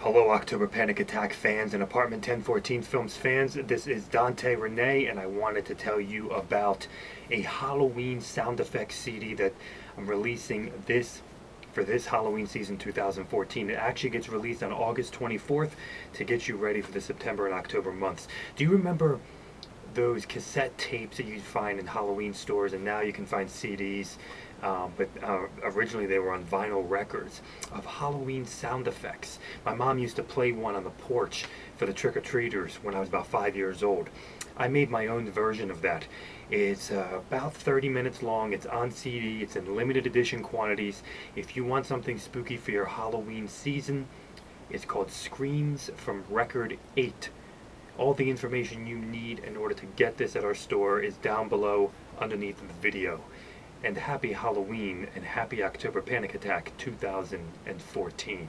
Hello, October Panic Attack fans and Apartment 1014 Films fans. This is Dante Renee, and I wanted to tell you about a Halloween sound effects CD that I'm releasing for this Halloween season 2014. It actually gets released on August 24th to get you ready for the September and October months. Do you remember those cassette tapes that you'd find in Halloween stores, and now you can find CDs, but originally they were on vinyl records of Halloween sound effects? My mom used to play one on the porch for the trick-or-treaters when I was about 5 years old. I made my own version of that. It's about 30 minutes long. It's on CD. It's in limited edition quantities. If you want something spooky for your Halloween season, it's called Screams from Record 8. All the information you need in order to get this at our store is down below underneath the video. And happy Halloween and happy October Panic Attack 2014.